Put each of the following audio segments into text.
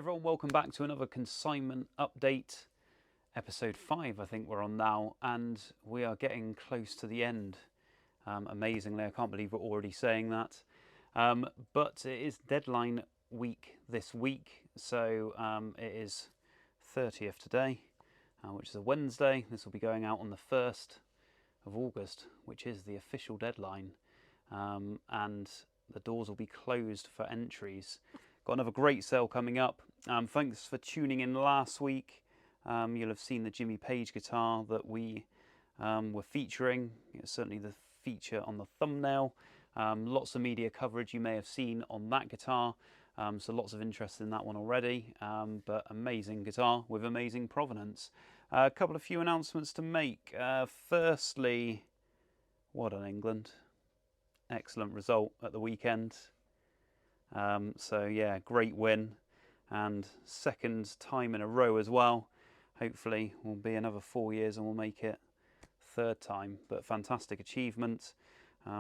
everyone, welcome back to another consignment update. Episode 5 I think we're on now, and we are getting close to the end. Amazingly, I can't believe we're already saying that. But it is deadline week this week, so it is 30th today, which is a Wednesday. This will be going out on the 1st of August, which is the official deadline, and the doors will be closed for entries. Got another great sale coming up. Thanks for tuning in last week. You'll have seen the Jimmy Page guitar that we were featuring. It's certainly the feature on the thumbnail. Lots of media coverage you may have seen on that guitar, so lots of interest in that one already, but amazing guitar with amazing provenance. A couple of few announcements to make. Firstly, what an England. Excellent result at the weekend. So yeah, great win, and second time in a row as well. Hopefully will be another 4 years and we'll make it third time, but fantastic achievement.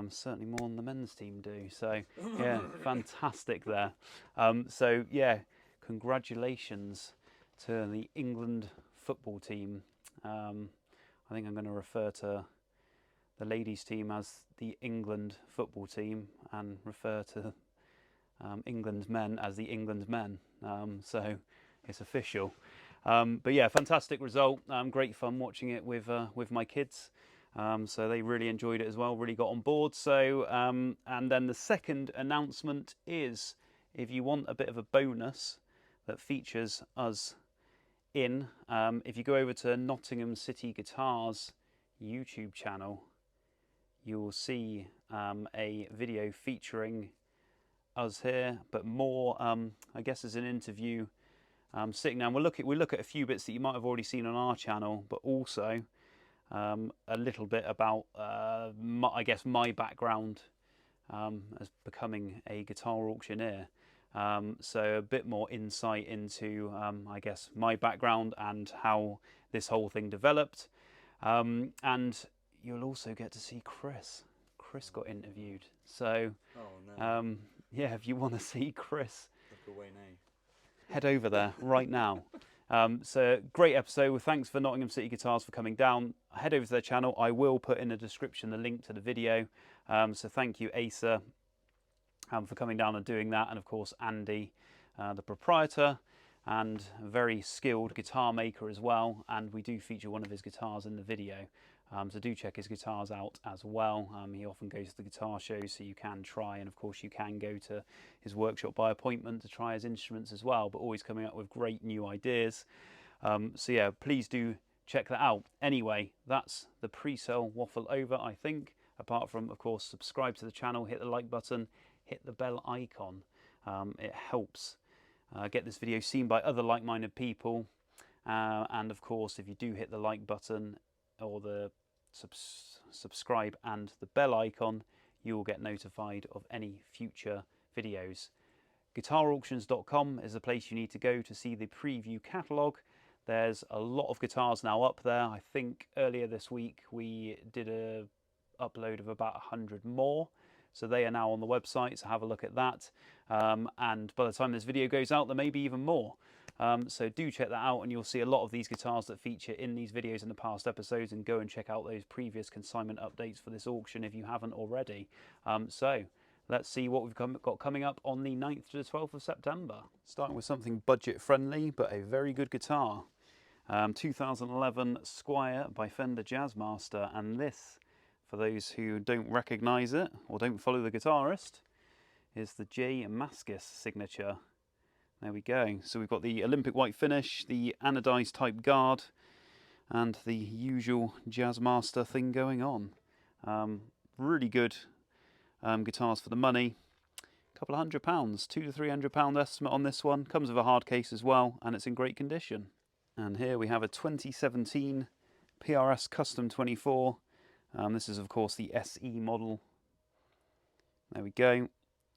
Certainly more than the men's team do, so yeah, fantastic there. So yeah, congratulations to the England football team. I think I'm going to refer to the ladies team as the England football team and refer to England's men as the England men, so it's official. But yeah, fantastic result. Great fun watching it with my kids, so they really enjoyed it as well, really got on board. So and then the second announcement is, if you want a bit of a bonus that features us in, if you go over to Nottingham City Guitars YouTube channel, you will see a video featuring us here, but more I guess as an interview, sitting down. We'll look at a few bits that you might have already seen on our channel, but also a little bit about I guess my background as becoming a guitar auctioneer. So a bit more insight into I guess my background and how this whole thing developed, and you'll also get to see Chris. Chris got interviewed, so yeah, if you want to see Chris, look away now. Head over there right now. So great episode. Well, thanks for Nottingham City Guitars for coming down. Head over to their channel. I will put in the description the link to the video. So thank you, Asa, for coming down and doing that, and of course Andy, the proprietor and very skilled guitar maker as well, and we do feature one of his guitars in the video. So do check his guitars out as well. He often goes to the guitar shows, so you can try, and of course you can go to his workshop by appointment to try his instruments as well, but always coming up with great new ideas. So yeah, please do check that out. Anyway, that's the pre-sale waffle over, I think, apart from, of course, subscribe to the channel, hit the like button, hit the bell icon. It helps get this video seen by other like-minded people, and of course if you do hit the like button or the subscribe and the bell icon, you will get notified of any future videos. GuitarAuctions.com is the place you need to go to see the preview catalogue. There's a lot of guitars now up there. I think earlier this week we did a upload of about 100 more, so they are now on the website, so have a look at that. And by the time this video goes out, there may be even more. So do check that out, and you'll see a lot of these guitars that feature in these videos in the past episodes, and go and check out those previous consignment updates for this auction if you haven't already. So let's see what we've got coming up on the 9th to the 12th of September. Starting with something budget friendly, but a very good guitar. 2011 Squier by Fender Jazzmaster, and this, for those who don't recognise it or don't follow the guitarist, is the J Mascis signature. There we go. So we've got the Olympic white finish, the anodized type guard, and the usual Jazzmaster thing going on. Really good guitars for the money. A couple of £100, £200 to £300 estimate on this one. Comes with a hard case as well, and it's in great condition. And here we have a 2017 PRS Custom 24. This is of course the SE model. There we go.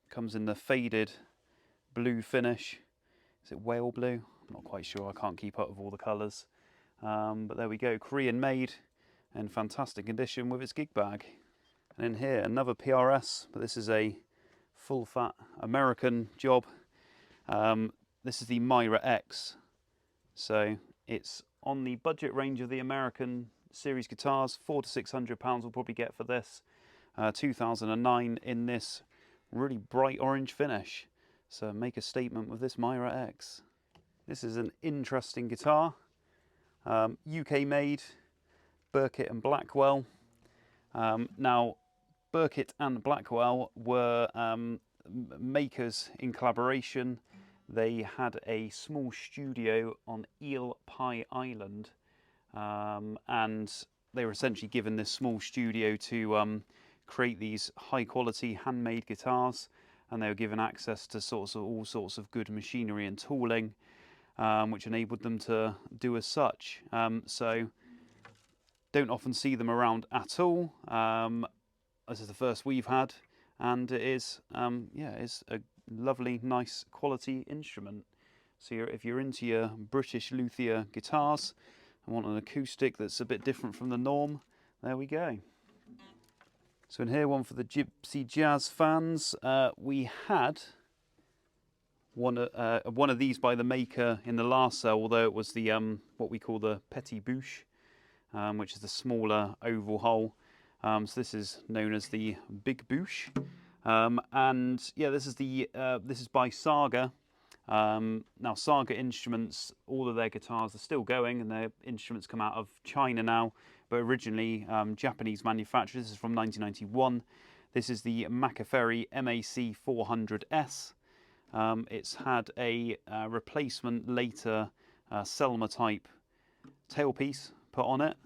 Comes in the faded blue finish. Is it whale blue? I'm not quite sure, I can't keep up with all the colours. But there we go, Korean made and fantastic condition with its gig bag. And in here, another PRS, but this is a full fat American job. this is the Mira X. So it's on the budget range of the American series guitars. £400 to £600 we'll probably get for this. 2009 in this really bright orange finish. So make a statement with this Mira X. This is an interesting guitar. UK made, Birket and Blackwell. Now, Birket and Blackwell were makers in collaboration. They had a small studio on Eel Pie Island, and they were essentially given this small studio to create these high quality handmade guitars, and they were given access to all sorts of good machinery and tooling, which enabled them to do as such. So don't often see them around at all. This is the first we've had, and it is yeah, it's a lovely, nice quality instrument. So if you're into your British luthier guitars and want an acoustic that's a bit different from the norm, there we go. So in here, one for the gypsy jazz fans. We had one of these by the maker in the last sale, although it was the what we call the Petit Bouche, which is the smaller oval hole. So this is known as the Big Bouche. And yeah, this is by Saga. Now Saga instruments, all of their guitars are still going, and their instruments come out of China now, but originally Japanese manufactured. This is from 1991. This is the Maccaferri MAC 400S. It's had a replacement later Selma type tailpiece put on it,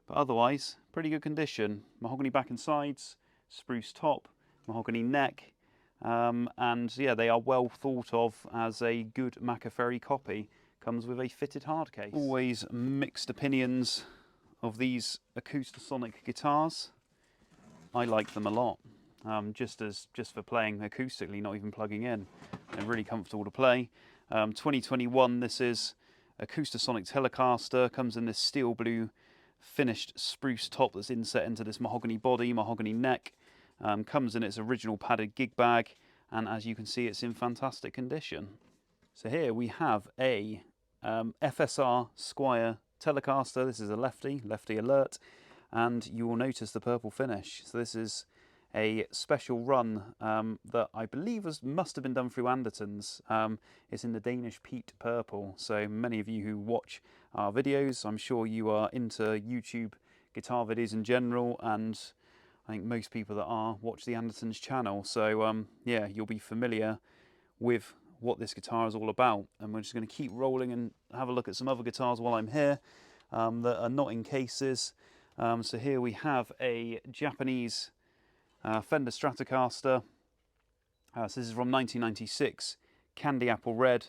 but otherwise pretty good condition. Mahogany back and sides, spruce top, mahogany neck, and yeah, they are well thought of as a good Maccaferri copy. Comes with a fitted hard case. Always mixed opinions of these Acoustasonic guitars. I like them a lot, just for playing acoustically, not even plugging in. They're really comfortable to play. 2021, this is Acoustasonic Telecaster. Comes in this steel blue finished spruce top that's inset into this mahogany body, mahogany neck. Comes in its original padded gig bag, and as you can see, it's in fantastic condition. So here we have a FSR Squier Telecaster. This is a lefty alert, and you will notice the purple finish. So this is a special run that I believe must have been done through Anderton's. It's in the Danish peat purple. So many of you who watch our videos, I'm sure you are into YouTube guitar videos in general, and I think most people that are watch the Anderton's channel. So yeah, you'll be familiar with what this guitar is all about. And we're just going to keep rolling and have a look at some other guitars while I'm here that are not in cases. So here we have a Japanese Fender Stratocaster. So this is from 1996, candy apple red.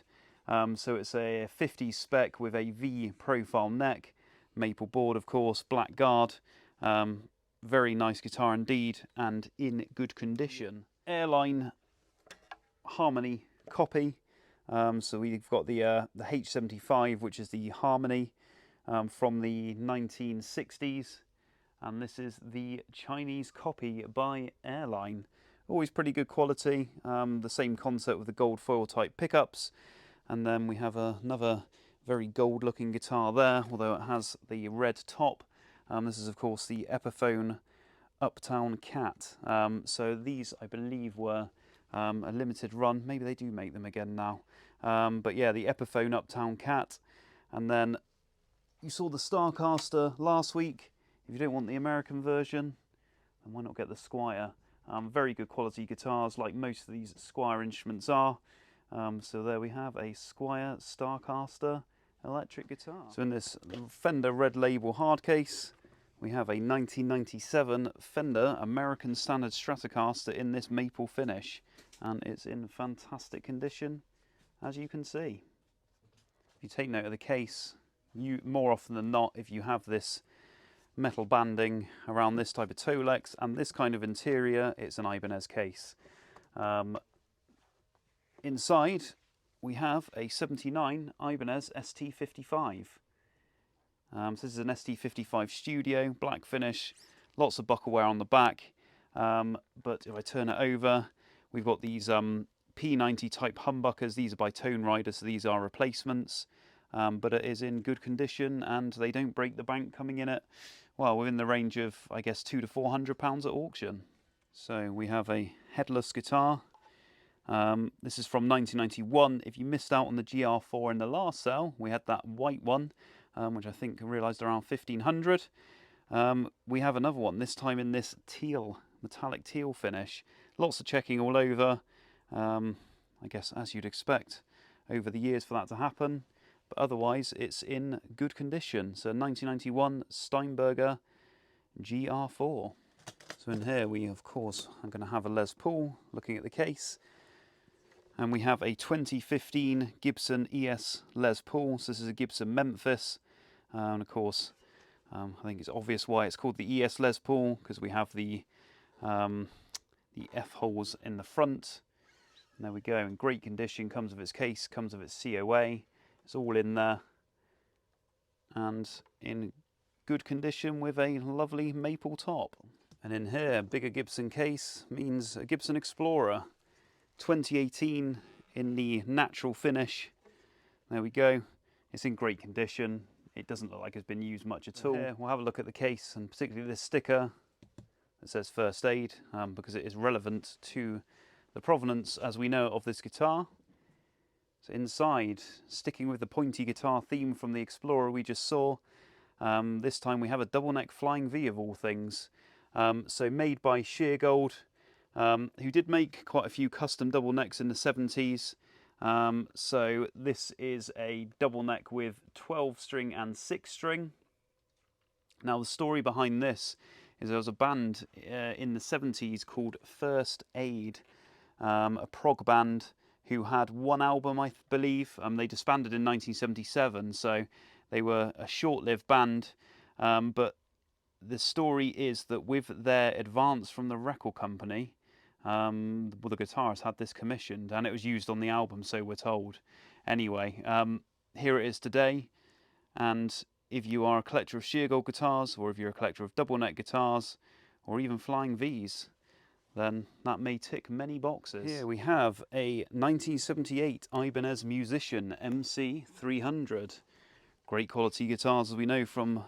So it's a 50s spec with a V profile neck, maple board of course, black guard. Very nice guitar indeed, and in good condition. Airline Harmony copy. So we've got the H75, which is the Harmony from the 1960s. And this is the Chinese copy by Airline. Always pretty good quality. The same concept with the gold foil type pickups. And then we have another very gold looking guitar there, although it has the red top. This is of course the Epiphone Uptown Kat. So these I believe were a limited run. Maybe they do make them again now. But yeah, the Epiphone Uptown Kat. And then you saw the Starcaster last week. If you don't want the American version, then why not get the Squier? Very good quality guitars, like most of these Squier instruments are. So there we have a Squier Starcaster electric guitar. So in this Fender Red Label hard case, we have a 1997 Fender American Standard Stratocaster in this maple finish, and it's in fantastic condition, as you can see. If you take note of the case, more often than not, if you have this metal banding around this type of Tolex and this kind of interior, it's an Ibanez case. Inside we have a 79 Ibanez ST55. So this is an ST55 Studio, black finish, lots of buckle wear on the back, but if I turn it over, we've got these P90 type humbuckers. These are by Tone Rider, so these are replacements, but it is in good condition and they don't break the bank, coming in at, well, within the range of, I guess, £200 to £400 at auction. So we have a headless guitar. This is from 1991. If you missed out on the GR4 in the last sale, we had that white one, which I think realised around 1500. We have another one, this time in this teal, metallic teal finish. Lots of checking all over, I guess as you'd expect over the years for that to happen, but otherwise it's in good condition. So 1991 Steinberger GR4. So in here we, of course, are going to have a Les Paul, looking at the case. And we have a 2015 Gibson ES Les Paul. So this is a Gibson Memphis. And of course, I think it's obvious why it's called the ES Les Paul, because we have the F holes in the front. And there we go, in great condition, comes with its case, comes with its COA. It's all in there. And in good condition with a lovely maple top. And in here, bigger Gibson case means a Gibson Explorer 2018 in the natural finish. There we go. It's in great condition. It doesn't look like it's been used much at all. Here, we'll have a look at the case, and particularly this sticker that says First Aid, because it is relevant to the provenance, as we know, of this guitar. So inside, sticking with the pointy guitar theme from the Explorer we just saw, this time we have a double neck Flying V of all things. So made by Shergold, who did make quite a few custom double necks in the 70s. So this is a double neck with 12 string and 6 string. Now the story behind this is there was a band in the 70s called First Aid, a prog band who had one album, I believe. They disbanded in 1977, so they were a short-lived band, but the story is that with their advance from the record company, well, the guitarist had this commissioned and it was used on the album, so we're told. Anyway, here it is today, and if you are a collector of Shergold guitars, or if you're a collector of double neck guitars, or even Flying Vs, then that may tick many boxes. Here we have a 1978 Ibanez Musician MC300. Great quality guitars, as we know from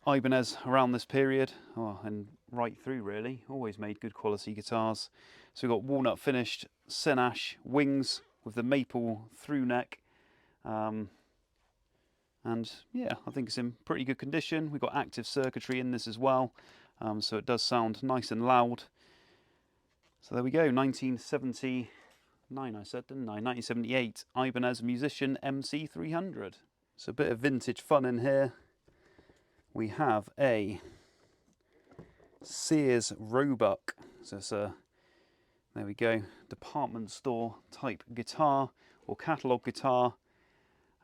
Ibanez around this period, and right through really, always made good quality guitars. So we've got walnut finished Senash wings with the maple through neck, and yeah, I think it's in pretty good condition. We've got active circuitry in this as well, so it does sound nice and loud. So there we go, 1979 I said, didn't I? 1978 Ibanez Musician MC300. So a bit of vintage fun in here. We have a Sears Roebuck, so it's a, there we go, department store type guitar or catalogue guitar,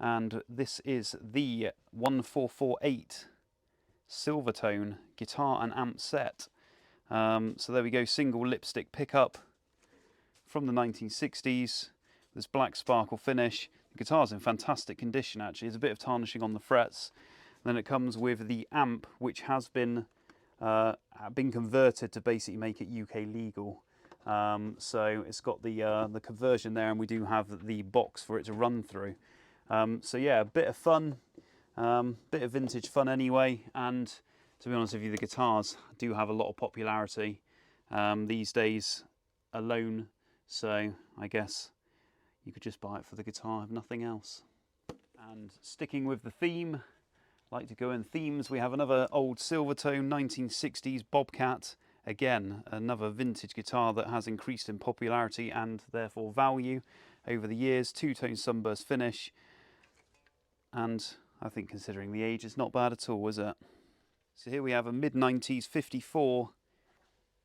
and this is the 1448 Silvertone guitar and amp set. So there we go, single lipstick pickup from the 1960s, this black sparkle finish. The guitar's in fantastic condition actually, there's a bit of tarnishing on the frets. Then it comes with the amp, which has been converted to basically make it UK legal. So it's got the conversion there, and we do have the box for it to run through. So yeah, a bit of fun, bit of vintage fun anyway. And to be honest with you, the guitars do have a lot of popularity these days alone. So I guess you could just buy it for the guitar, if nothing else. And sticking with the theme, like to go in themes, we have another old Silvertone 1960s Bobkat. Again, another vintage guitar that has increased in popularity and therefore value over the years. Two-tone sunburst finish, and I think considering the age, it's not bad at all, is it? So here we have a mid-90s 54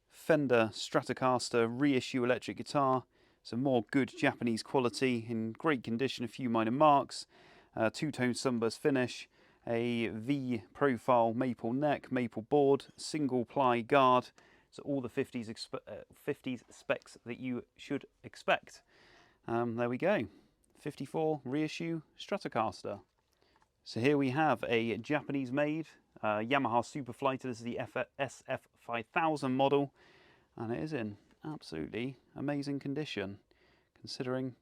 Fender Stratocaster reissue electric guitar. Some more good Japanese quality, in great condition, a few minor marks, two-tone sunburst finish, a V profile maple neck, maple board, single ply guard. So all the 50s specs that you should expect. There we go, 54 reissue Stratocaster. So here we have a Japanese made Yamaha Superflighter. This is the SF5000 model, and it is in absolutely amazing condition, considering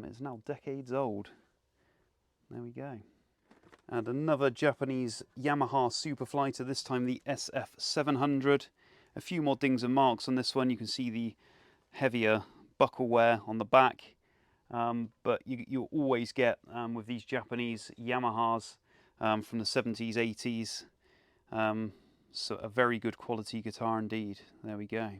it's now decades old. There we go. And another Japanese Yamaha Superflighter, this time the SF700. A few more dings and marks on this one. You can see the heavier buckle wear on the back, but you'll always get with these Japanese Yamahas from the 70s, 80s. So a very good quality guitar indeed. There we go.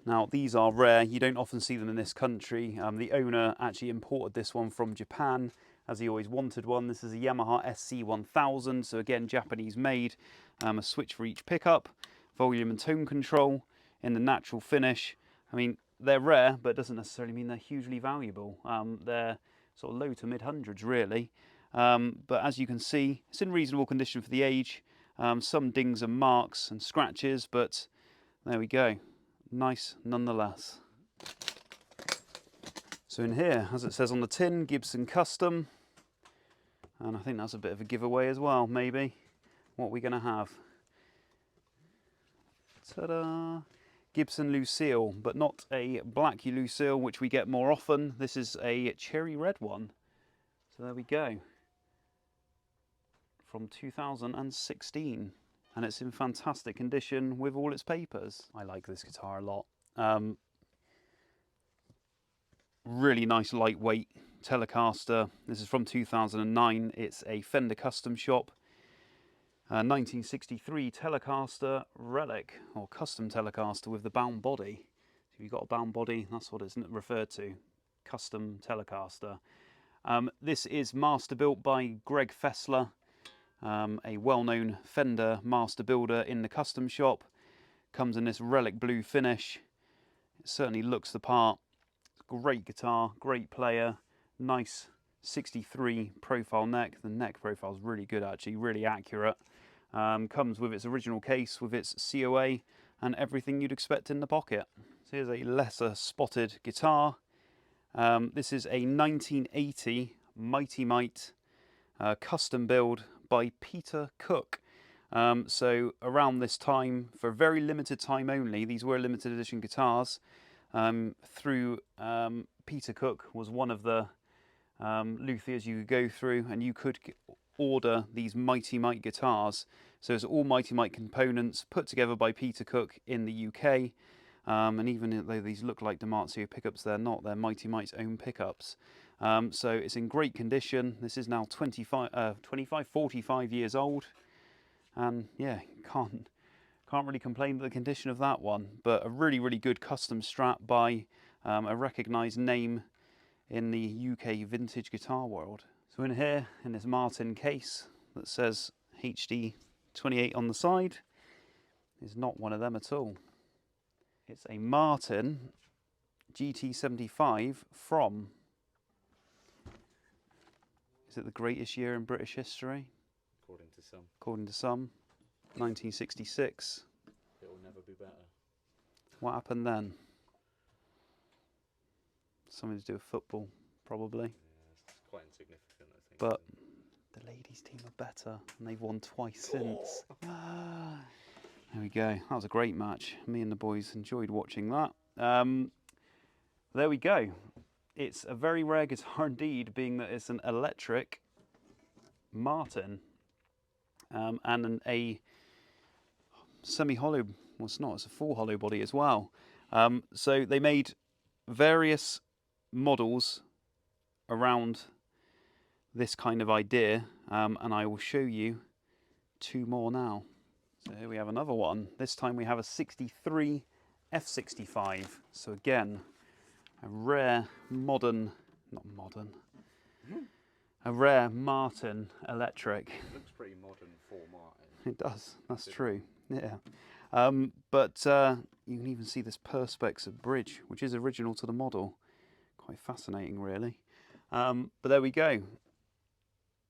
Now these are rare, you don't often see them in this country. The owner actually imported this one from Japan as he always wanted one. This is a Yamaha SC1000, so again Japanese made. A switch for each pickup, volume and tone control in the natural finish. I mean, they're rare, but it doesn't necessarily mean they're hugely valuable. They're sort of low to mid hundreds really. But as you can see, it's in reasonable condition for the age. Some dings and marks and scratches, but there we go. Nice nonetheless. So in here, as it says on the tin, Gibson Custom. And I think that's a bit of a giveaway as well, maybe. What we're going to have. Ta-da! Gibson Lucille, but not a black Lucille, which we get more often. This is a cherry red one. So there we go. From 2016. And it's in fantastic condition with all its papers. I like this guitar a lot. Really nice lightweight Telecaster. This is from 2009. It's a Fender custom shop. 1963 Telecaster relic, or custom Telecaster with the bound body. If you've got a bound body, that's what it's referred to. Custom Telecaster. This is Masterbuilt by Greg Fessler. A well-known Fender master builder in the custom shop. Comes in this relic blue finish. It certainly looks the part. Great guitar, great player, nice 63 profile neck. The neck profile is really good actually, really accurate. Comes with its original case, with its COA and everything you'd expect in the pocket. So here's a lesser spotted guitar. This is a 1980 Mighty Mite custom build by Peter Cook. So around this time, for a very limited time only, these were limited edition guitars, through Peter Cook was one of the luthiers you could go through, and you could order these Mighty Mite guitars. So it's all Mighty Mite components put together by Peter Cook in the UK, and even though these look like Damasio pickups, they're not. They're Mighty Mite's own pickups. So it's in great condition. This is now 45 years old, and yeah, can't really complain about the condition of that one. But a really, really good custom Strat by a recognised name in the UK vintage guitar world. So in here, in this Martin case that says HD 28 on the side, is not one of them at all. It's a Martin GT75 from, is it the greatest year in British history? According to some. According to some. 1966. It will never be better. What happened then? Something to do with football, probably. Yeah, it's quite insignificant, I think. But the ladies' team are better, and they've won twice since. There we go. That was a great match. Me and the boys enjoyed watching that. There we go. It's a very rare guitar indeed, being that it's an electric Martin and a semi-hollow. Well, it's not. It's a full hollow body as well. So they made various models around this kind of idea, and I will show you two more now. So here we have another one. This time we have a 63 F65. So again, a rare modern, not modern, a rare Martin electric. It looks pretty modern for Martin. It does, that's true, yeah. But you can even see this Perspex bridge, which is original to the model. Quite fascinating, really. But there we go.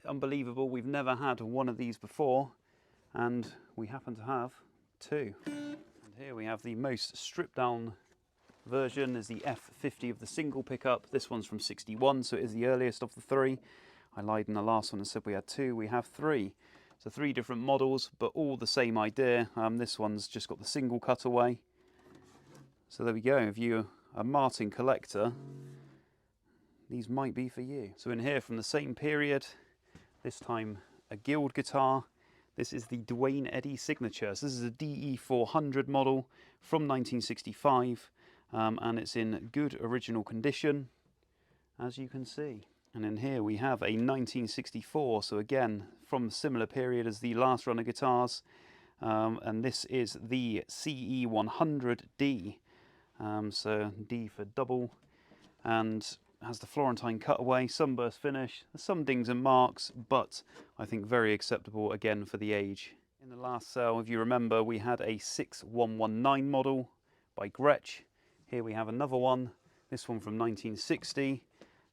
Unbelievable, we've never had one of these before, and we happen to have two. And here we have the most stripped down version, is the F50 of the single pickup. This one's from 61, so it is the earliest of the three. I lied in the last one and said we had two. We have three. So three different models, but all the same idea. This one's just got the single cutaway. So there we go. If you're a Martin collector, these might be for you. So in here from the same period, this time a Guild guitar. This is the Dwayne Eddy signature. So this is a DE400 model from 1965, and it's in good original condition, as you can see. And in here we have a 1964, so again from a similar period as the last run of guitars, and this is the CE100D, so D for double, and has the Florentine cutaway, sunburst finish. There's some dings and marks, but I think very acceptable again for the age. In the last sale, if you remember, we had a 6119 model by Gretsch. Here we have another one, this one from 1960,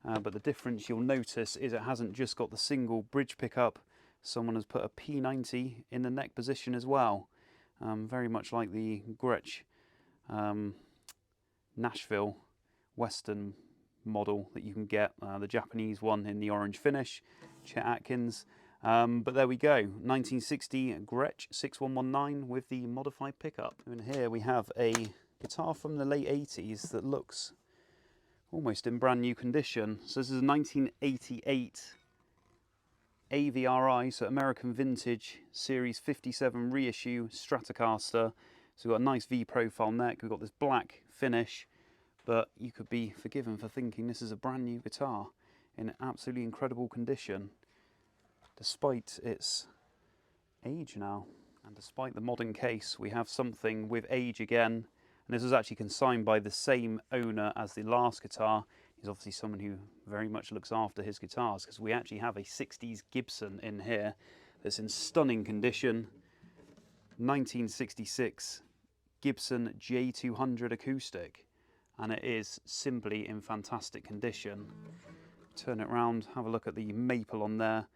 but the difference you'll notice is it hasn't just got the single bridge pickup. Someone has put a P90 in the neck position as well, very much like the Gretsch Nashville Western model that you can get, the Japanese one in the orange finish, Chet Atkins. But there we go, 1960 Gretsch 6119 with the modified pickup. And here we have a guitar from the late 80s that looks almost in brand new condition. So this is a 1988 AVRI, so American Vintage Series 57 reissue Stratocaster. So we've got a nice V profile neck, we've got this black finish, but you could be forgiven for thinking this is a brand new guitar in absolutely incredible condition, despite its age now. And despite the modern case, we have something with age again. And this was actually consigned by the same owner as the last guitar. He's obviously someone who very much looks after his guitars, because we actually have a 60s Gibson in here that's in stunning condition. 1966 Gibson J-200 Acoustic. And it is simply in fantastic condition. Turn it around, have a look at the maple on there.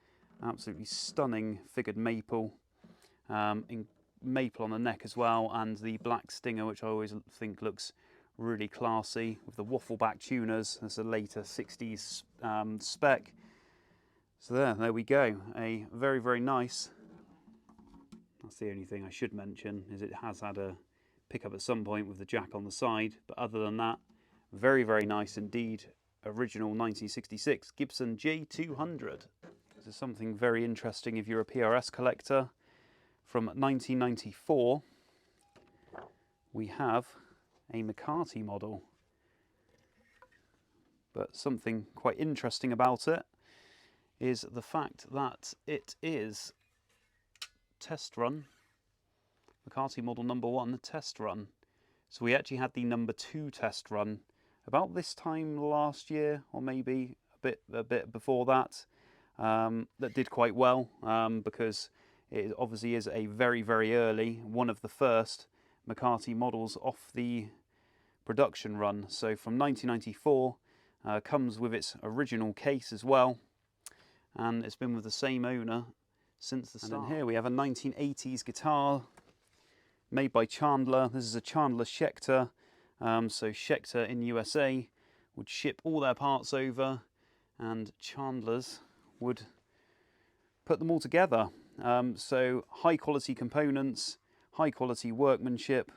Absolutely stunning figured maple. In maple on the neck as well, and the black stinger, which I always think looks really classy, with the waffle back tuners. That's a later 60s spec. So there we go. A very, very nice. That's the only thing I should mention, is it has had a pickup at some point with the jack on the side, but other than that, very, very nice indeed. Original 1966 Gibson J200. This is something very interesting if you're a PRS collector. From 1994, we have a McCarty model, but something quite interesting about it is the fact that it is test run, McCarty model number 1 test run. So we actually had the number 2 test run about this time last year, or maybe a bit before that, that did quite well, because it obviously is a very, very early, one of the first McCarty models off the production run. So from 1994, comes with its original case as well, and it's been with the same owner since the start. And then here we have a 1980s guitar made by Chandler. This is a Chandler Schecter. So Schecter in USA would ship all their parts over, and Chandler's would put them all together. So high quality components, high quality workmanship,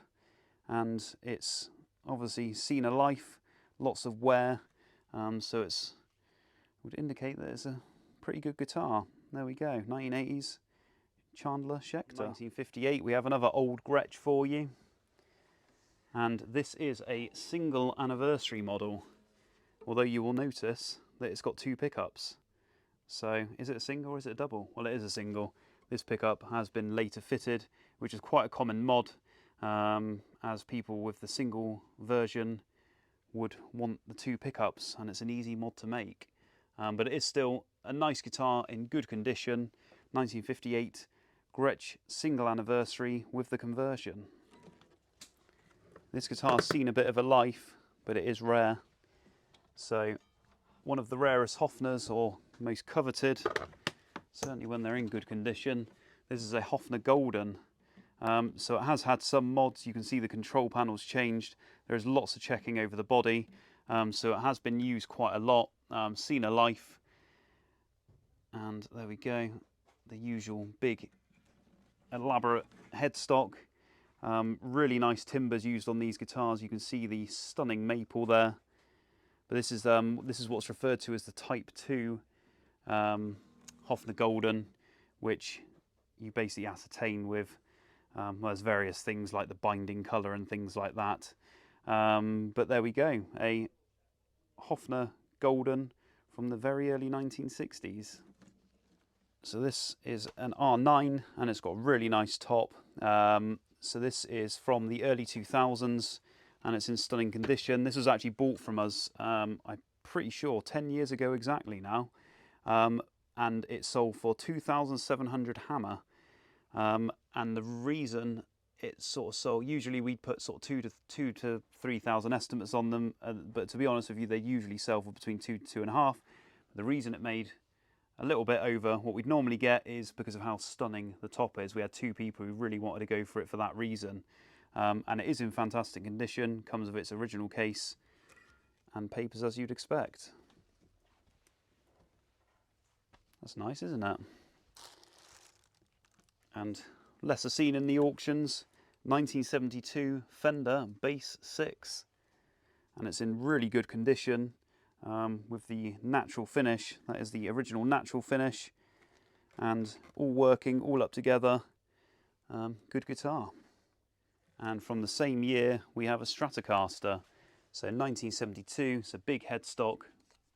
and it's obviously seen a life, lots of wear, so it's would indicate that it's a pretty good guitar. There we go, 1980s Chandler Schecter. 1958 we have another old Gretsch for you, and this is a single anniversary model, although you will notice that it's got 2 pickups. So is it a single or is it a double? Well, it is a single. This pickup has been later fitted, which is quite a common mod, as people with the single version would want the 2 pickups, and it's an easy mod to make. But it is still a nice guitar in good condition. 1958 Gretsch single anniversary with the conversion. This guitar's seen a bit of a life, but it is rare. So one of the rarest Hofners, or most coveted, certainly when they're in good condition. This is a Hofner Golden. So it has had some mods. You can see the control panel's changed. There's lots of checking over the body. So it has been used quite a lot, seen a life. And there we go, the usual big elaborate headstock. Really nice timbers used on these guitars. You can see the stunning maple there. But this is what's referred to as the Type 2 Hofner Golden, which you basically ascertain with well, there's various things like the binding colour and things like that. But there we go, a Hofner Golden from the very early 1960s. So this is an R9 and it's got a really nice top. So this is from the early 2000s and it's in stunning condition. This was actually bought from us, I'm pretty sure 10 years ago exactly now. And it sold for 2,700 hammer. And the reason it sort of sold, usually we'd put sort of 2 to 3,000 estimates on them, but to be honest with you, they usually sell for between 2 to 2.5. The reason it made a little bit over what we'd normally get is because of how stunning the top is. We had 2 people who really wanted to go for it for that reason. And it is in fantastic condition, comes with its original case and papers as you'd expect. That's nice, isn't it? And lesser seen in the auctions, 1972 Fender Bass VI. And it's in really good condition with the natural finish. That is the original natural finish. And all working, all up together. Good guitar. And from the same year, we have a Stratocaster. So 1972, it's a big headstock,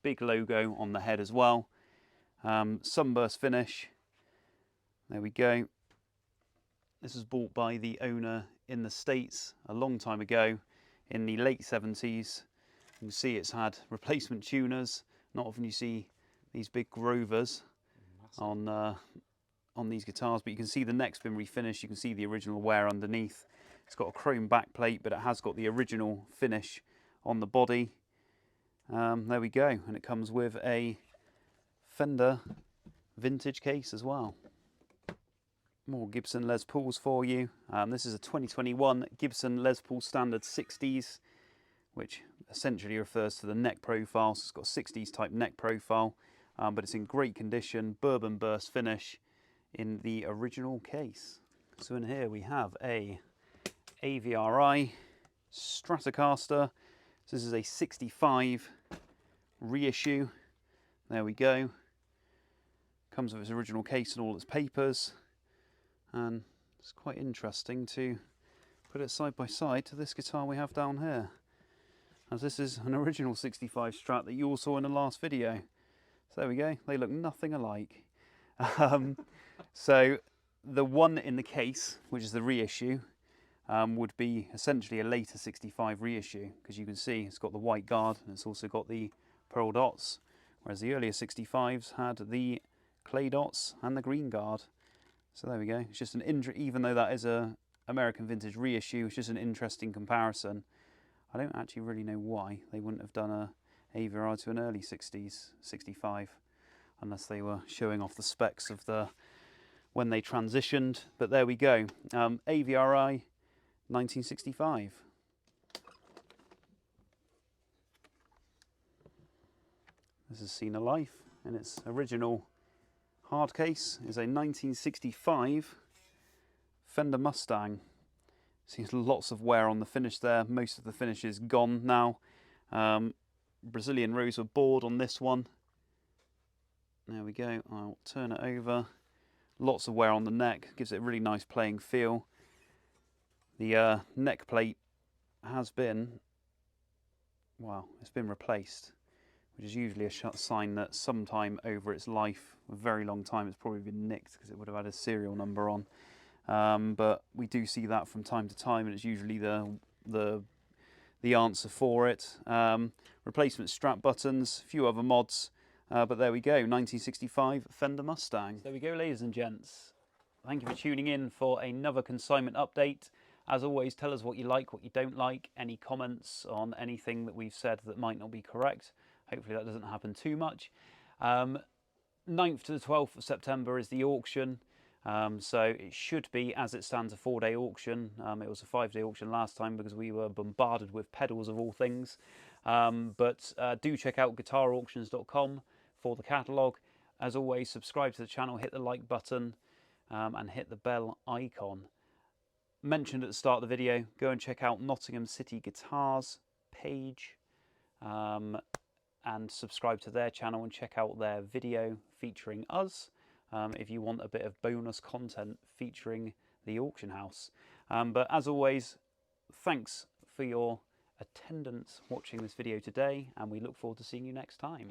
big logo on the head as well. Sunburst finish. There we go. This was bought by the owner in the States a long time ago in the late 70s. You can see it's had replacement tuners. Not often you see these big Grovers on these guitars, but you can see the neck's been refinished. You can see the original wear underneath. It's got a chrome backplate, but it has got the original finish on the body. There we go, and it comes with a Fender vintage case as well. More Gibson Les Pauls for you. This is a 2021 Gibson Les Paul Standard 60s, which essentially refers to the neck profile. So it's got a 60s type neck profile, but it's in great condition, bourbon burst finish in the original case. So in here we have a AVRI Stratocaster. So this is a 65 reissue. There we go. Comes with its original case and all its papers. And it's quite interesting to put it side by side to this guitar we have down here, as this is an original 65 Strat that you all saw in the last video. So there we go, they look nothing alike. So the one in the case, which is the reissue, would be essentially a later 65 reissue, because you can see it's got the white guard and it's also got the pearl dots, whereas the earlier 65s had the clay dots and the green guard. So there we go. It's just even though that is a American vintage reissue, it's just an interesting comparison. I don't actually really know why they wouldn't have done a AVRI to an early 60s 65, unless they were showing off the specs of the when they transitioned. But there we go. AVRI 1965. This has seen a life in its original hard case. Is a 1965 Fender Mustang. Seems lots of wear on the finish there. Most of the finish is gone now. Brazilian rosewood board on this one. There we go. I'll turn it over. Lots of wear on the neck. Gives it a really nice playing feel. The neck plate has been, well, it's been replaced, which is usually a sign that sometime over its life, a very long time, it's probably been nicked because it would have had a serial number on. But we do see that from time to time, and it's usually the answer for it. Replacement strap buttons, a few other mods, but there we go, 1965 Fender Mustang. There we go, ladies and gents. Thank you for tuning in for another consignment update. As always, tell us what you like, what you don't like, any comments on anything that we've said that might not be correct. Hopefully that doesn't happen too much. 9th to the 12th of September is the auction. So it should be, as it stands, a 4-day auction. It was a 5-day auction last time because we were bombarded with pedals of all things. But do check out guitarauctions.com for the catalogue. As always, subscribe to the channel, hit the like button and hit the bell icon. mentioned at the start of the video, go and check out Nottingham City Guitars page and subscribe to their channel and check out their video featuring us if you want a bit of bonus content featuring the auction house. But as always, thanks for your attendance watching this video today, and we look forward to seeing you next time.